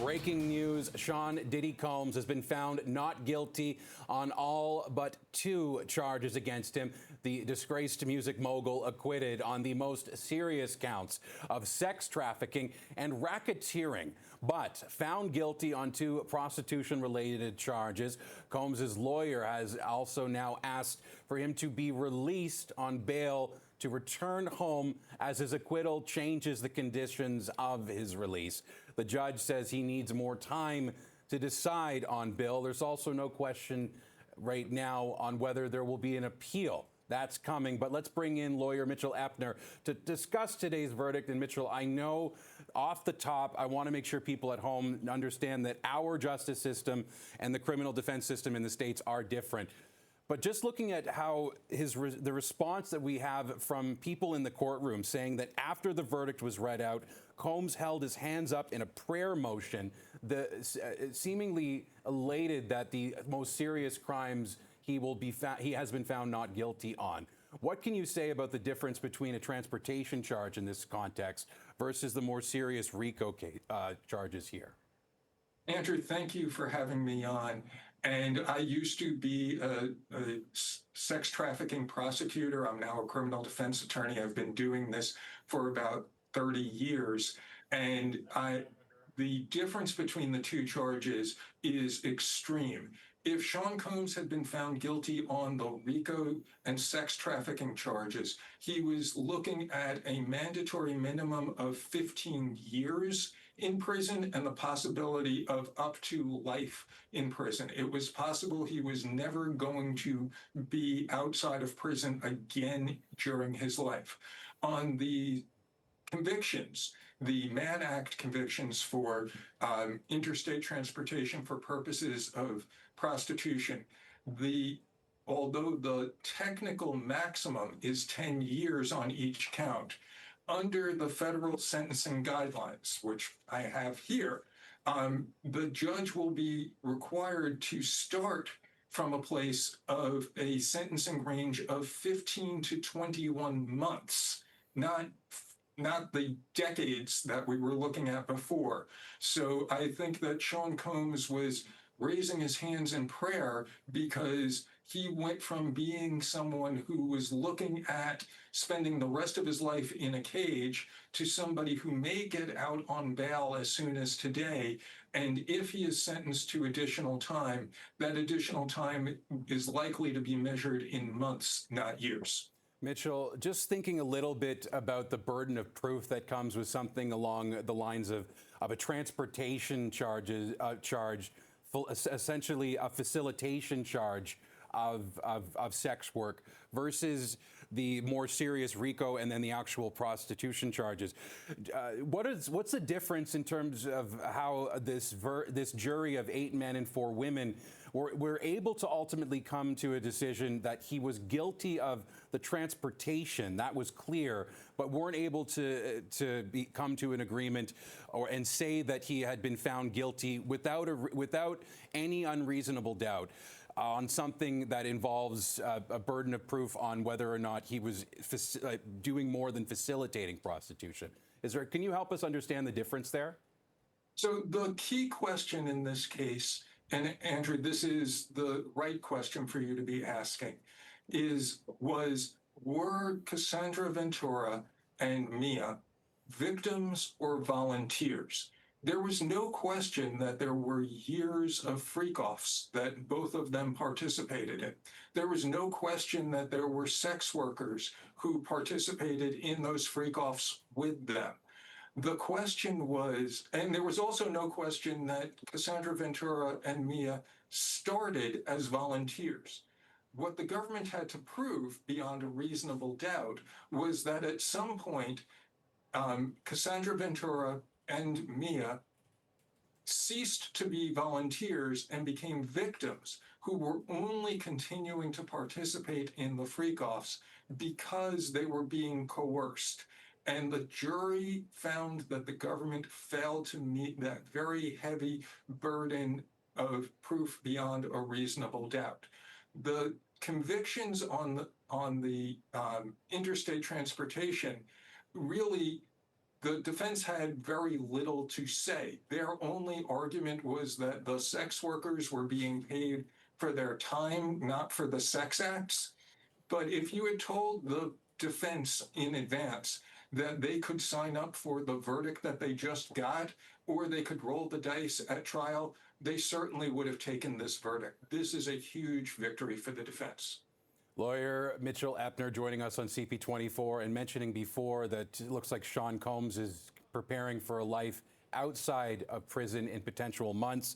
Breaking news, Sean Diddy Combs has been found not guilty on all but 2 charges against him. The disgraced music mogul acquitted on the most serious counts of sex trafficking and racketeering, but found guilty on 2 prostitution-related charges. Combs' lawyer has also now asked for him to be released on bail to return home as his acquittal changes the conditions of his release. The judge says he needs more time to decide on bail. There's also no question right now on whether there will be an appeal. That's coming, but let's bring in lawyer Mitchell Epner to discuss today's verdict. And Mitchell, I know off the top, I want to make sure people at home understand that our justice system and the criminal defense system in the States are different. But just looking at how the response that we have from people in the courtroom saying that after the verdict was read out, Combs held his hands up in a prayer motion, seemingly elated that the most serious crimes he has been found not guilty on. What can you say about the difference between a transportation charge in this context versus the more serious RICO charges here? Andrew, thank you for having me on. And I used to be a sex trafficking prosecutor. I'm now a criminal defense attorney. I've been doing this for about 30 years. And the difference between the 2 charges is extreme. If Sean Combs had been found guilty on the RICO and sex trafficking charges, he was looking at a mandatory minimum of 15 years in prison and the possibility of up to life in prison. It was possible he was never going to be outside of prison again during his life. On the convictions, the Mann Act convictions for interstate transportation for purposes of prostitution, although the technical maximum is 10 years on each count, under the federal sentencing guidelines, which I have here, the judge will be required to start from a place of a sentencing range of 15 to 21 months, not the decades that we were looking at before. So I think that Sean Combs was raising his hands in prayer because he went from being someone who was looking at spending the rest of his life in a cage to somebody who may get out on bail as soon as today. And if he is sentenced to additional time, that additional time is likely to be measured in months, not years. Mitchell, just thinking a little bit about the burden of proof that comes with something along the lines of a transportation charge, essentially a facilitation charge of sex work versus the more serious RICO and then the actual prostitution charges. What's the difference in terms of how this jury of 8 men and 4 women were able to ultimately come to a decision that he was guilty of the transportation? That was clear, but weren't able to come to an agreement and say that he had been found guilty without any unreasonable doubt on something that involves a burden of proof on whether or not he was doing more than facilitating prostitution. Can you help us understand the difference there? So the key question in this case, and Andrew, this is the right question for you to be asking, were Cassandra Ventura and Mia victims or volunteers? There was no question that there were years of freak-offs that both of them participated in. There was no question that there were sex workers who participated in those freak-offs with them. The question was, and there was also no question that Cassandra Ventura and Mia started as volunteers. What the government had to prove beyond a reasonable doubt was that at some point, Cassandra Ventura and Mia ceased to be volunteers and became victims who were only continuing to participate in the freak-offs because they were being coerced. And the jury found that the government failed to meet that very heavy burden of proof beyond a reasonable doubt. The convictions on the interstate transportation really the defense had very little to say. Their only argument was that the sex workers were being paid for their time, not for the sex acts. But if you had told the defense in advance that they could sign up for the verdict that they just got, or they could roll the dice at trial, they certainly would have taken this verdict. This is a huge victory for the defense. Lawyer Mitchell Epner joining us on CP24 and mentioning before that it looks like Sean Combs is preparing for a life outside of prison in potential months.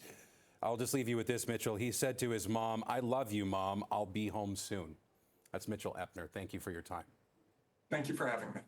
I'll just leave you with this, Mitchell. He said to his mom, "I love you, Mom. I'll be home soon." That's Mitchell Epner. Thank you for your time. Thank you for having me.